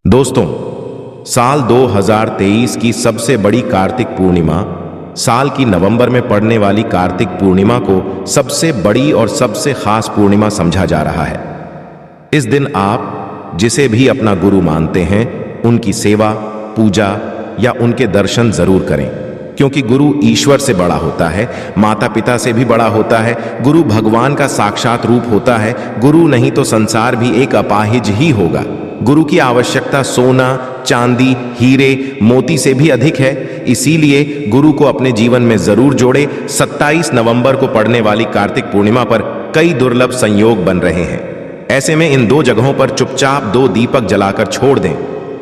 दोस्तों, साल 2023 की सबसे बड़ी कार्तिक पूर्णिमा, साल की नवंबर में पड़ने वाली कार्तिक पूर्णिमा को सबसे बड़ी और सबसे खास पूर्णिमा समझा जा रहा है। इस दिन आप जिसे भी अपना गुरु मानते हैं, उनकी सेवा, पूजा या उनके दर्शन जरूर करें, क्योंकि गुरु ईश्वर से बड़ा होता है, माता पिता से भी बड़ा होता है। गुरु भगवान का साक्षात रूप होता है। गुरु नहीं तो संसार भी एक अपाहिज ही होगा। गुरु की आवश्यकता सोना, चांदी, हीरे, मोती से भी अधिक है। इसीलिए गुरु को अपने जीवन में जरूर जोड़े। 27 नवंबर को पड़ने वाली कार्तिक पूर्णिमा पर कई दुर्लभ संयोग बन रहे हैं। ऐसे में इन दो जगहों पर चुपचाप 2 दीपक जलाकर छोड़ दें।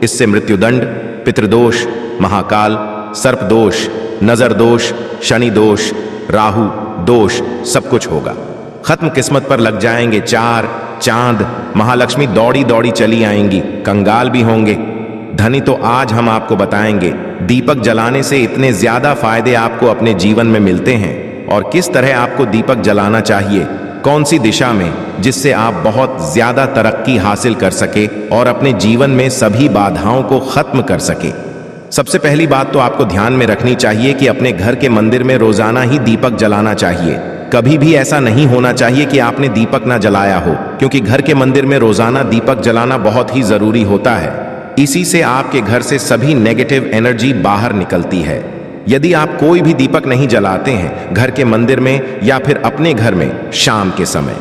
इससे मृत्युदंड, पितृदोष, महाकाल, सर्पदोष, नजर दोष, शनि दोष, राहु दोष सब कुछ होगा खत्म। किस्मत पर लग जाएंगे 4 चांद। महालक्ष्मी दौड़ी दौड़ी चली आएंगी, कंगाल भी होंगे। धनी तो आज हम आपको बताएंगे दीपक जलाने से इतने ज्यादा फायदे आपको अपने जीवन में मिलते हैं और किस तरह आपको दीपक जलाना चाहिए, कौन सी दिशा में, जिससे आप बहुत ज्यादा तरक्की हासिल कर सके और अपने जीवन में सभी बाधाओं को खत्म कर सके। सबसे पहली बात तो आपको ध्यान में रखनी चाहिए कि अपने घर के मंदिर में रोजाना ही दीपक जलाना चाहिए। कभी भी ऐसा नहीं होना चाहिए कि आपने दीपक ना जलाया हो, क्योंकि घर के मंदिर में रोजाना दीपक जलाना बहुत ही जरूरी होता है। इसी से आपके घर से सभी नेगेटिव एनर्जी बाहर निकलती है। यदि आप कोई भी दीपक नहीं जलाते हैं घर के मंदिर में या फिर अपने घर में शाम के समय,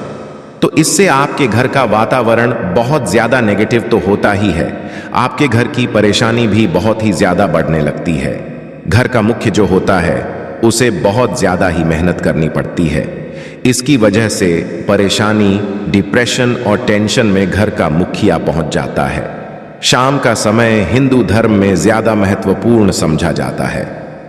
तो इससे आपके घर का वातावरण बहुत ज्यादा नेगेटिव तो होता ही है, आपके घर की परेशानी भी बहुत ही ज्यादा बढ़ने लगती है। घर का मुख्य जो होता है उसे बहुत ज्यादा ही मेहनत करनी पड़ती है। इसकी वजह से परेशानी, डिप्रेशन और टेंशन में घर का मुखिया पहुंच जाता है। शाम का समय हिंदू धर्म में ज्यादा महत्वपूर्ण समझा जाता है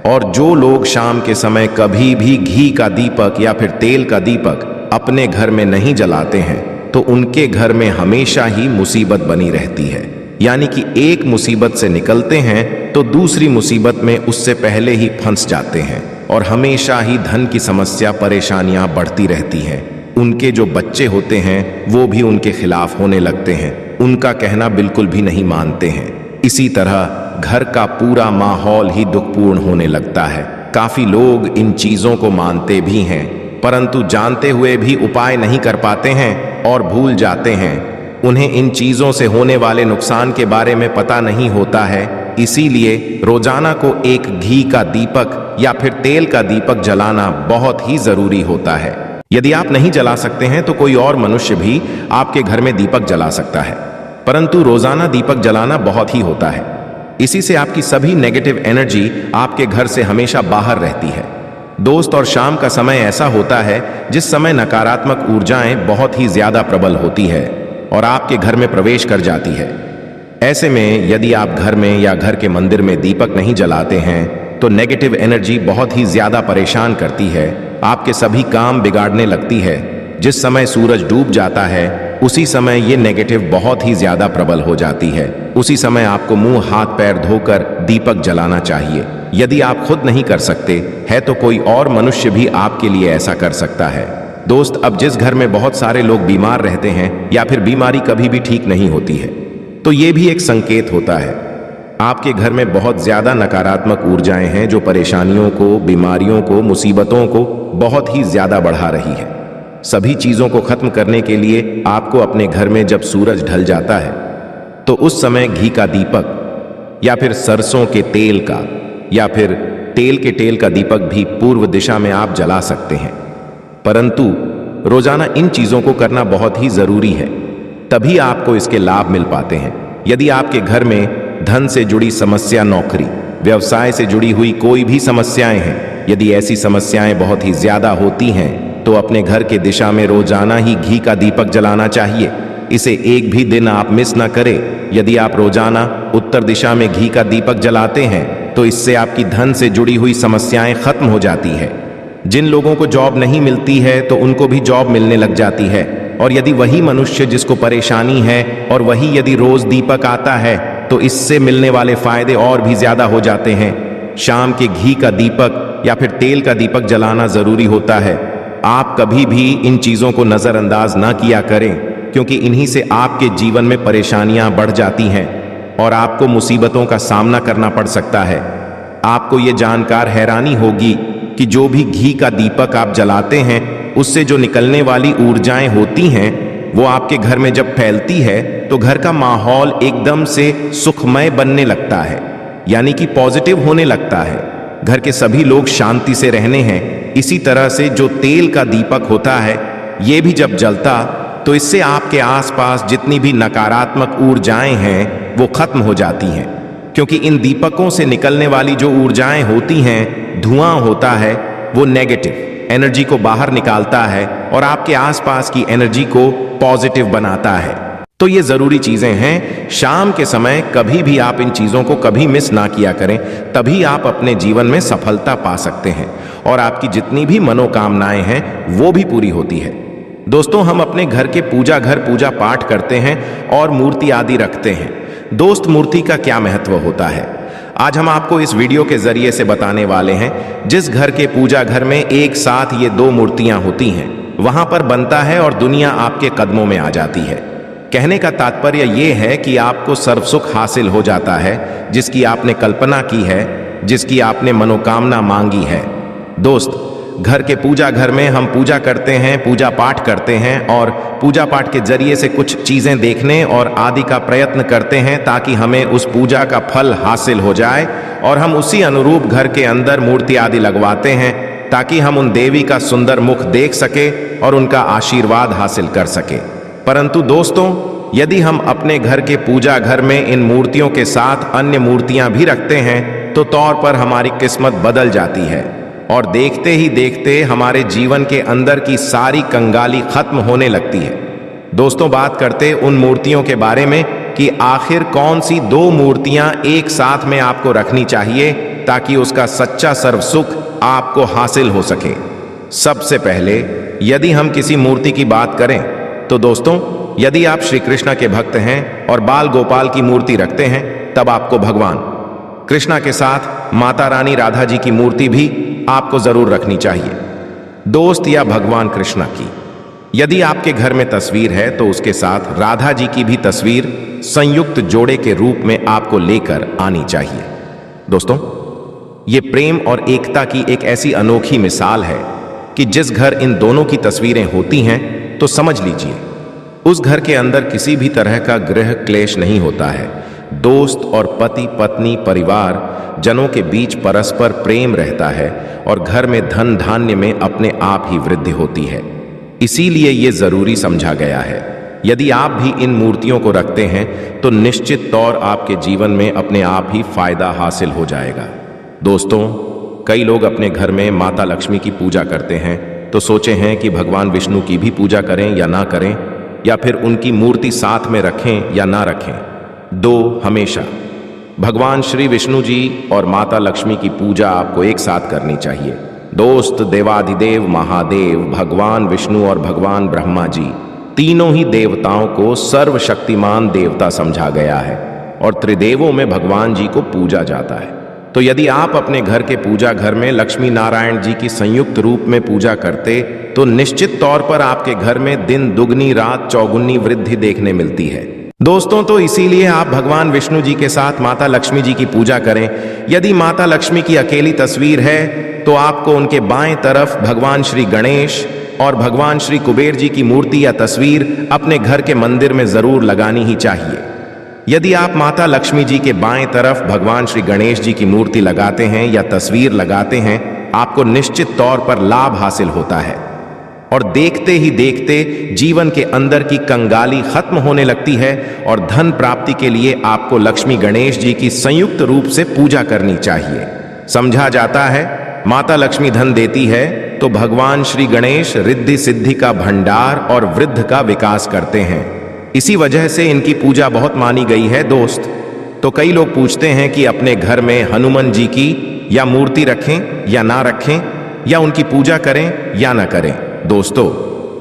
और जो लोग शाम के समय कभी भी घी का दीपक या फिर तेल का दीपक अपने घर में नहीं जलाते हैं, तो उनके घर में हमेशा ही मुसीबत बनी रहती है। यानी कि एक मुसीबत से निकलते हैं तो दूसरी मुसीबत में उससे पहले ही फंस जाते हैं और हमेशा ही धन की समस्या, परेशानियां बढ़ती रहती हैं। उनके जो बच्चे होते हैं वो भी उनके खिलाफ होने लगते हैं, उनका कहना बिल्कुल भी नहीं मानते हैं। इसी तरह घर का पूरा माहौल ही दुखपूर्ण होने लगता है। काफी लोग इन चीजों को मानते भी हैं, परंतु जानते हुए भी उपाय नहीं कर पाते हैं और भूल जाते हैं। उन्हें इन चीजों से होने वाले नुकसान के बारे में पता नहीं होता है। इसीलिए रोजाना को एक घी का दीपक या फिर तेल का दीपक जलाना बहुत ही जरूरी होता है। यदि आप नहीं जला सकते हैं तो कोई और मनुष्य भी आपके घर में दीपक जला सकता है, परंतु रोजाना दीपक जलाना बहुत ही होता है। इसी से आपकी सभी नेगेटिव एनर्जी आपके घर से हमेशा बाहर रहती है। दोस्त, और शाम का समय ऐसा होता है जिस समय नकारात्मक ऊर्जाएं बहुत ही ज्यादा प्रबल होती है और आपके घर में प्रवेश कर जाती है। ऐसे में यदि आप घर में या घर के मंदिर में दीपक नहीं जलाते हैं तो नेगेटिव एनर्जी बहुत ही ज्यादा परेशान करती है, आपके सभी काम बिगाड़ने लगती है। जिस समय सूरज डूब जाता है उसी समय ये नेगेटिव बहुत ही ज्यादा प्रबल हो जाती है। उसी समय आपको मुंह हाथ पैर धोकर दीपक जलाना चाहिए। यदि आप खुद नहीं कर सकते है तो कोई और मनुष्य भी आपके लिए ऐसा कर सकता है। दोस्त, अब जिस घर में बहुत सारे लोग बीमार रहते हैं या फिर बीमारी कभी भी ठीक नहीं होती है, तो ये भी एक संकेत होता है आपके घर में बहुत ज्यादा नकारात्मक ऊर्जाएं हैं जो परेशानियों को, बीमारियों को, मुसीबतों को बहुत ही ज्यादा बढ़ा रही है। सभी चीजों को खत्म करने के लिए आपको अपने घर में जब सूरज ढल जाता है तो उस समय घी का दीपक या फिर सरसों के तेल का या फिर तेल का दीपक भी पूर्व दिशा में आप जला सकते हैं। परंतु रोजाना इन चीजों को करना बहुत ही जरूरी है, तभी आपको इसके लाभ मिल पाते हैं। यदि आपके घर में धन से जुड़ी समस्या, नौकरी, व्यवसाय से जुड़ी हुई कोई भी समस्याएं हैं, यदि ऐसी समस्याएं बहुत ही ज्यादा होती हैं तो अपने घर के दिशा में रोजाना ही घी का दीपक जलाना चाहिए। इसे एक भी दिन आप मिस ना करें। यदि आप रोजाना उत्तर दिशा में घी का दीपक जलाते हैं तो इससे आपकी धन से जुड़ी हुई समस्याएं खत्म हो जाती है। जिन लोगों को जॉब नहीं मिलती है तो उनको भी जॉब मिलने लग जाती है, और यदि वही मनुष्य जिसको परेशानी है और वही यदि रोज दीपक आता है तो इससे मिलने वाले फायदे और भी ज्यादा हो जाते हैं। शाम के घी का दीपक या फिर तेल का दीपक जलाना जरूरी होता है। आप कभी भी इन चीजों को नजरअंदाज ना किया करें, क्योंकि इन्हीं से आपके जीवन में परेशानियां बढ़ जाती हैं। और आपको मुसीबतों का सामना करना पड़ सकता है। आपको ये जानकर हैरानी होगी कि जो भी घी का दीपक आप जलाते हैं उससे जो निकलने वाली ऊर्जाएं होती हैं वो आपके घर में जब फैलती है तो घर का माहौल एकदम से सुखमय बनने लगता है, यानी कि पॉजिटिव होने लगता है। घर के सभी लोग शांति से रहने हैं। इसी तरह से जो तेल का दीपक होता है ये भी जब जलता तो इससे आपके आसपास जितनी भी नकारात्मक ऊर्जाएं हैं वो खत्म हो जाती हैं, क्योंकि इन दीपकों से निकलने वाली जो ऊर्जाएं होती हैं, धुआं होता है, वो नेगेटिव एनर्जी को बाहर निकालता है और आपके आसपास की एनर्जी को पॉजिटिव बनाता है। तो ये जरूरी चीजें हैं। शाम के समय कभी भी आप इन चीजों को कभी मिस ना किया करें, तभी आप अपने जीवन में सफलता पा सकते हैं और आपकी जितनी भी मनोकामनाएं हैं वो भी पूरी होती है। दोस्तों, हम अपने घर के पूजा पाठ करते हैं और मूर्ति आदि रखते हैं। दोस्त, मूर्ति का क्या महत्व होता है, आज हम आपको इस वीडियो के जरिए से बताने वाले हैं। जिस घर के पूजा घर में एक साथ ये दो मूर्तियां होती हैं वहां पर बनता है और दुनिया आपके कदमों में आ जाती है। कहने का तात्पर्य ये है कि आपको सर्वसुख हासिल हो जाता है, जिसकी आपने कल्पना की है, जिसकी आपने मनोकामना मांगी है। दोस्त, घर के पूजा घर में हम पूजा करते हैं, पूजा पाठ करते हैं और पूजा पाठ के जरिए से कुछ चीजें देखने और आदि का प्रयत्न करते हैं ताकि हमें उस पूजा का फल हासिल हो जाए और हम उसी अनुरूप घर के अंदर मूर्ति आदि लगवाते हैं ताकि हम उन देवी का सुंदर मुख देख सके और उनका आशीर्वाद हासिल कर सके। परंतु दोस्तों, यदि हम अपने घर के पूजा घर में इन मूर्तियों के साथ अन्य मूर्तियां भी रखते हैं तो तौर पर हमारी किस्मत बदल जाती है और देखते ही देखते हमारे जीवन के अंदर की सारी कंगाली खत्म होने लगती है। दोस्तों, बात करते उन मूर्तियों के बारे में कि आखिर कौन सी दो मूर्तियां एक साथ में आपको रखनी चाहिए ताकि उसका सच्चा सर्वसुख आपको हासिल हो सके। सबसे पहले यदि हम किसी मूर्ति की बात करें तो दोस्तों, यदि आप श्री कृष्ण के भक्त हैं और बाल गोपाल की मूर्ति रखते हैं तब आपको भगवान कृष्णा के साथ माता रानी राधा जी की मूर्ति भी आपको जरूर रखनी चाहिए। दोस्त, या भगवान कृष्णा की यदि आपके घर में तस्वीर है तो उसके साथ राधा जी की भी तस्वीर संयुक्त जोड़े के रूप में आपको लेकर आनी चाहिए। दोस्तों, ये प्रेम और एकता की एक ऐसी अनोखी मिसाल है कि जिस घर इन दोनों की तस्वीरें होती हैं तो समझ लीजिए उस घर के अंदर किसी भी तरह का गृह क्लेश नहीं होता है। दोस्त और पति पत्नी परिवार जनों के बीच परस्पर प्रेम रहता है और घर में धन धान्य में अपने आप ही वृद्धि होती है। इसीलिए ये जरूरी समझा गया है। यदि आप भी इन मूर्तियों को रखते हैं तो निश्चित तौर आपके जीवन में अपने आप ही फायदा हासिल हो जाएगा। दोस्तों, कई लोग अपने घर में माता लक्ष्मी की पूजा करते हैं तो सोचे हैं कि भगवान विष्णु की भी पूजा करें या ना करें, या फिर उनकी मूर्ति साथ में रखें या ना रखें। हमेशा भगवान श्री विष्णु जी और माता लक्ष्मी की पूजा आपको एक साथ करनी चाहिए। दोस्त, देवाधिदेव महादेव भगवान विष्णु और भगवान ब्रह्मा जी तीनों ही देवताओं को सर्वशक्तिमान देवता समझा गया है और त्रिदेवों में भगवान जी को पूजा जाता है। तो यदि आप अपने घर के पूजा घर में लक्ष्मी नारायण जी की संयुक्त रूप में पूजा करते तो निश्चित तौर पर आपके घर में दिन दुगनी रात चौगुनी वृद्धि देखने मिलती है। दोस्तों, तो इसीलिए आप भगवान विष्णु जी के साथ माता लक्ष्मी जी की पूजा करें। यदि माता लक्ष्मी की अकेली तस्वीर है तो आपको उनके बाएं तरफ भगवान श्री गणेश और भगवान श्री कुबेर जी की मूर्ति या तस्वीर अपने घर के मंदिर में जरूर लगानी ही चाहिए। यदि आप माता लक्ष्मी जी के बाएं तरफ भगवान श्री गणेश जी की मूर्ति लगाते हैं या तस्वीर लगाते हैं, आपको निश्चित तौर पर लाभ हासिल होता है और देखते ही देखते जीवन के अंदर की कंगाली खत्म होने लगती है और धन प्राप्ति के लिए आपको लक्ष्मी गणेश जी की संयुक्त रूप से पूजा करनी चाहिए। समझा जाता है माता लक्ष्मी धन देती है तो भगवान श्री गणेश रिद्धि सिद्धि का भंडार और वृद्ध का विकास करते हैं। इसी वजह से इनकी पूजा बहुत मानी गई है। दोस्त, तो कई लोग पूछते हैं कि अपने घर में हनुमान जी की या मूर्ति रखें या ना रखें, या उनकी पूजा करें या ना करें। दोस्तों,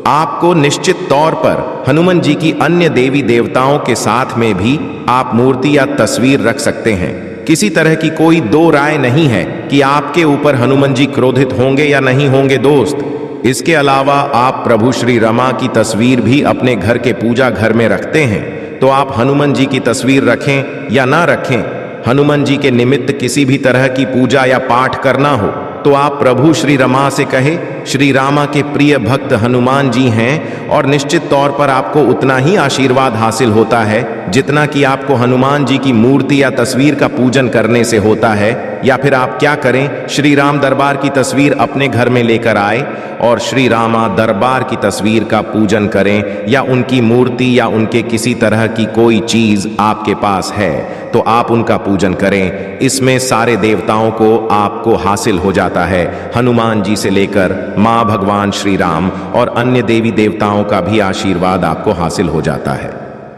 आपको निश्चित तौर पर हनुमान जी की अन्य देवी देवताओं के साथ में भी आप मूर्ति या तस्वीर रख सकते हैं। किसी तरह की कोई दो राय नहीं है कि आपके ऊपर हनुमान जी क्रोधित होंगे या नहीं होंगे। दोस्त, इसके अलावा आप प्रभु श्री रमा की तस्वीर भी अपने घर के पूजा घर में रखते हैं तो आप हनुमान जी की तस्वीर रखें या ना रखें, हनुमान जी के निमित्त किसी भी तरह की पूजा या पाठ करना हो तो आप प्रभु श्री रमा से कहे, श्री रामा के प्रिय भक्त हनुमान जी हैं और निश्चित तौर पर आपको उतना ही आशीर्वाद हासिल होता है जितना कि आपको हनुमान जी की मूर्ति या तस्वीर का पूजन करने से होता है। या फिर आप क्या करें, श्री राम दरबार की तस्वीर अपने घर में लेकर आए और श्री रामा दरबार की तस्वीर का पूजन करें, या उनकी मूर्ति या उनके किसी तरह की कोई चीज आपके पास है तो आप उनका पूजन करें। इसमें सारे देवताओं को आपको हासिल हो जाता है, हनुमान जी से लेकर मां भगवान श्री राम और अन्य देवी देवताओं का भी आशीर्वाद आपको हासिल हो जाता है।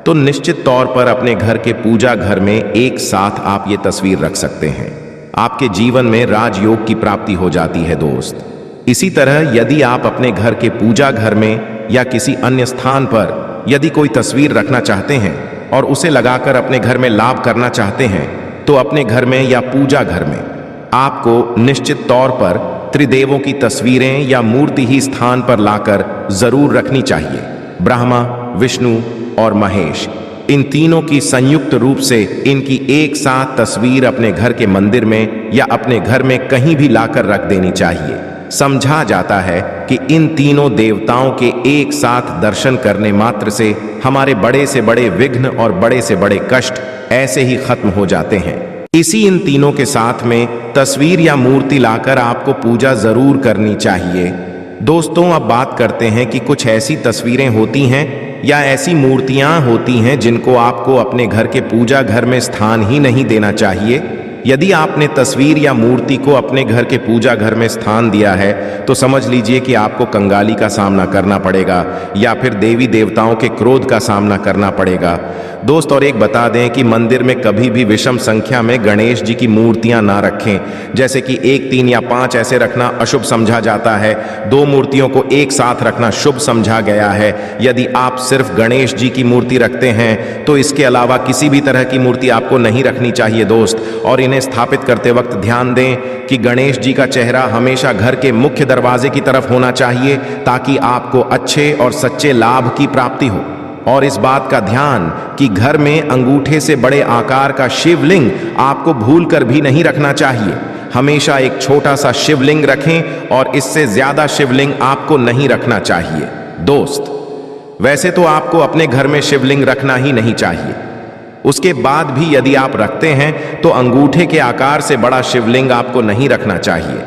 तो निश्चित तौर पर अपने घर के पूजा घर में एक साथ आप ये तस्वीर रख सकते हैं, आपके जीवन में राजयोग की प्राप्ति हो जाती है दोस्त। इसी तरह यदि आप अपने घर के पूजा घर में या किसी अन्य स्थान पर यदि कोई तस्वीर रखना चाहते हैं और उसे लगाकर अपने घर में लाभ करना चाहते हैं तो अपने घर में या पूजा घर में आपको निश्चित तौर पर त्रिदेवों की तस्वीरें या मूर्ति ही स्थान पर लाकर जरूर रखनी चाहिए। ब्रह्मा, विष्णु और महेश, इन तीनों की संयुक्त रूप से इनकी एक साथ तस्वीर अपने घर के मंदिर में या अपने घर में कहीं भी लाकर रख देनी चाहिए। समझा जाता है कि इन तीनों देवताओं के एक साथ दर्शन करने मात्र से हमारे बड़े से बड़े विघ्न और बड़े से बड़े कष्ट ऐसे ही खत्म हो जाते हैं। इसी इन तीनों के साथ में तस्वीर या मूर्ति लाकर आपको पूजा जरूर करनी चाहिए। दोस्तों, अब बात करते हैं कि कुछ ऐसी तस्वीरें होती हैं या ऐसी मूर्तियां होती हैं जिनको आपको अपने घर के पूजा घर में स्थान ही नहीं देना चाहिए। यदि आपने तस्वीर या मूर्ति को अपने घर के पूजा घर में स्थान दिया है तो समझ लीजिए कि आपको कंगाली का सामना करना पड़ेगा या फिर देवी देवताओं के क्रोध का सामना करना पड़ेगा दोस्त। और एक बता दें कि मंदिर में कभी भी विषम संख्या में गणेश जी की मूर्तियां ना रखें, जैसे कि 1, 3 या 5 ऐसे रखना अशुभ समझा जाता है। 2 मूर्तियों को एक साथ रखना शुभ समझा गया है। यदि आप सिर्फ गणेश जी की मूर्ति रखते हैं तो इसके अलावा किसी भी तरह की मूर्ति आपको नहीं रखनी चाहिए दोस्त। और इन्हें स्थापित करते वक्त ध्यान दें कि गणेश जी का चेहरा हमेशा घर के मुख्य दरवाजे की तरफ होना चाहिए ताकि आपको अच्छे और सच्चे लाभ की प्राप्ति हो। और इस बात का ध्यान कि घर में अंगूठे से बड़े आकार का शिवलिंग आपको भूलकर भी नहीं रखना चाहिए। हमेशा एक छोटा सा शिवलिंग रखें और इससे ज्यादा शिवलिंग आपको नहीं रखना चाहिए दोस्त। वैसे तो आपको अपने घर में शिवलिंग रखना ही नहीं चाहिए, उसके बाद भी यदि आप रखते हैं तो अंगूठे के आकार से बड़ा शिवलिंग आपको नहीं रखना चाहिए।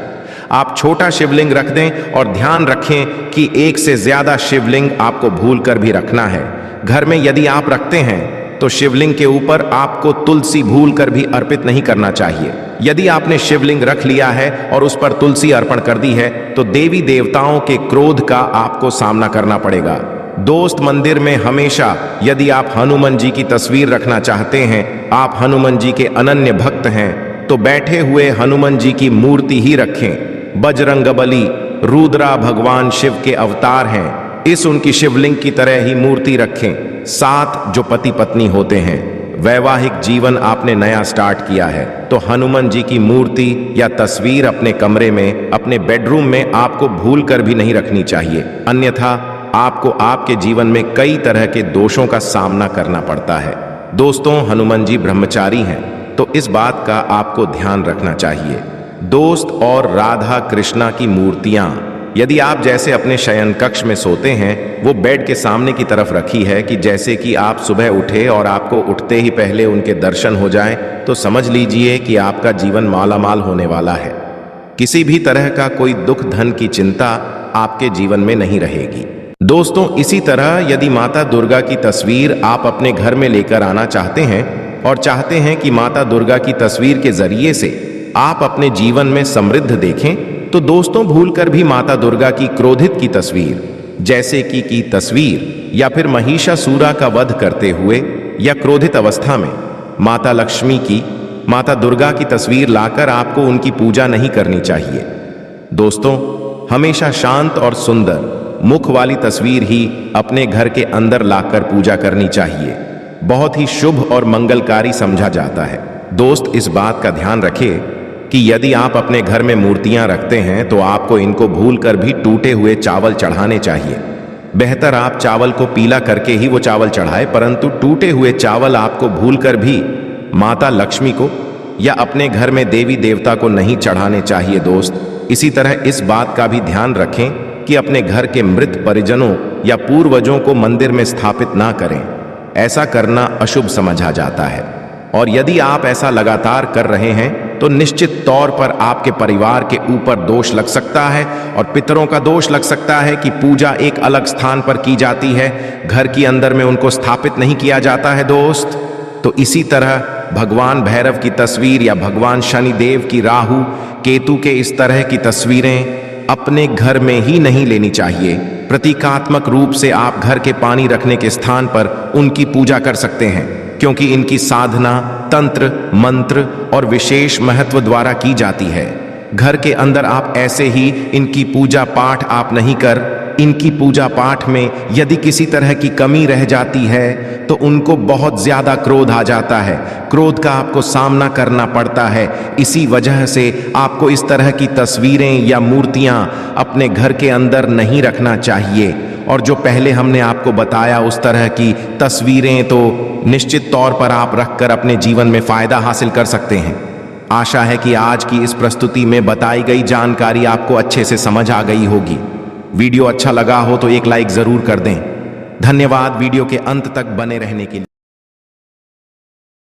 आप छोटा शिवलिंग रख दें और ध्यान रखें कि एक से ज्यादा शिवलिंग आपको भूलकर भी रखना है। घर में यदि आप रखते हैं तो शिवलिंग के ऊपर आपको तुलसी भूलकर भी अर्पित नहीं करना चाहिए। यदि आपने शिवलिंग रख लिया है और उस पर तुलसी अर्पण कर दी है तो देवी देवताओं के क्रोध का आपको सामना करना पड़ेगा दोस्त। मंदिर में हमेशा यदि आप हनुमान जी की तस्वीर रखना चाहते हैं, आप हनुमान जी के अनन्य भक्त हैं तो बैठे हुए हनुमान जी की मूर्ति ही रखें। बजरंगबली रुद्रा भगवान शिव के अवतार हैं, इस उनकी शिवलिंग की तरह ही मूर्ति रखें। 7 जो पति पत्नी होते हैं, वैवाहिक जीवन आपने नया स्टार्ट किया है तो हनुमान जी की मूर्ति या तस्वीर अपने कमरे में, अपने बेडरूम में आपको भूल कर भी नहीं रखनी चाहिए, अन्यथा आपको आपके जीवन में कई तरह के दोषों का सामना करना पड़ता है। दोस्तों, हनुमान जी ब्रह्मचारी हैं तो इस बात का आपको ध्यान रखना चाहिए दोस्त। और राधा कृष्णा की मूर्तियां यदि आप जैसे अपने शयन कक्ष में सोते हैं वो बेड के सामने की तरफ रखी है कि जैसे कि आप सुबह उठे और आपको उठते ही पहले उनके दर्शन हो जाएं, तो समझ लीजिए कि आपका जीवन मालामाल होने वाला है। किसी भी तरह का कोई दुख धन की चिंता आपके जीवन में नहीं रहेगी दोस्तों। इसी तरह यदि माता दुर्गा की तस्वीर आप अपने घर में लेकर आना चाहते हैं और चाहते हैं कि माता दुर्गा की तस्वीर के जरिए से आप अपने जीवन में समृद्ध देखें तो दोस्तों भूलकर भी माता दुर्गा की क्रोधित की तस्वीर, जैसे कि तस्वीर या फिर महिषासुरा का वध करते हुए या क्रोधित अवस्था में माता लक्ष्मी की, माता दुर्गा की तस्वीर लाकर आपको उनकी पूजा नहीं करनी चाहिए दोस्तों। हमेशा शांत और सुंदर मुख वाली तस्वीर ही अपने घर के अंदर लाकर पूजा करनी चाहिए, बहुत ही शुभ और मंगलकारी समझा जाता है दोस्त। इस बात का ध्यान रखिए कि यदि आप अपने घर में मूर्तियां रखते हैं तो आपको इनको भूलकर भी टूटे हुए चावल चढ़ाने चाहिए। बेहतर आप चावल को पीला करके ही वो चावल चढ़ाए, परंतु टूटे हुए चावल आपको भूलकर भी माता लक्ष्मी को या अपने घर में देवी देवता को नहीं चढ़ाने चाहिए दोस्त। इसी तरह इस बात का भी ध्यान रखें कि अपने घर के मृत परिजनों या पूर्वजों को मंदिर में स्थापित ना करें। ऐसा करना अशुभ समझा जाता है, और यदि आप ऐसा लगातार कर रहे हैं तो निश्चित तौर पर आपके परिवार के ऊपर दोष लग सकता है और पितरों का दोष लग सकता है कि पूजा एक अलग स्थान पर की जाती है, घर के अंदर में उनको स्थापित नहीं किया जाता है दोस्त। तो इसी तरह भगवान भैरव की तस्वीर या भगवान शनिदेव की राहु केतु के इस तरह की तस्वीरें अपने घर में ही नहीं लेनी चाहिए। प्रतीकात्मक रूप से आप घर के पानी रखने के स्थान पर उनकी पूजा कर सकते हैं, क्योंकि इनकी साधना तंत्र मंत्र और विशेष महत्व द्वारा की जाती है। घर के अंदर आप ऐसे ही इनकी पूजा पाठ आप नहीं कर, इनकी पूजा पाठ में यदि किसी तरह की कमी रह जाती है तो उनको बहुत ज्यादा क्रोध आ जाता है, क्रोध का आपको सामना करना पड़ता है। इसी वजह से आपको इस तरह की तस्वीरें या मूर्तियां अपने घर के अंदर नहीं रखना चाहिए। और जो पहले हमने आपको बताया उस तरह की तस्वीरें तो निश्चित तौर पर आप रखकर अपने जीवन में फायदा हासिल कर सकते हैं। आशा है कि आज की इस प्रस्तुति में बताई गई जानकारी आपको अच्छे से समझ आ गई होगी। वीडियो अच्छा लगा हो तो एक लाइक जरूर कर दें। धन्यवाद वीडियो के अंत तक बने रहने के लिए।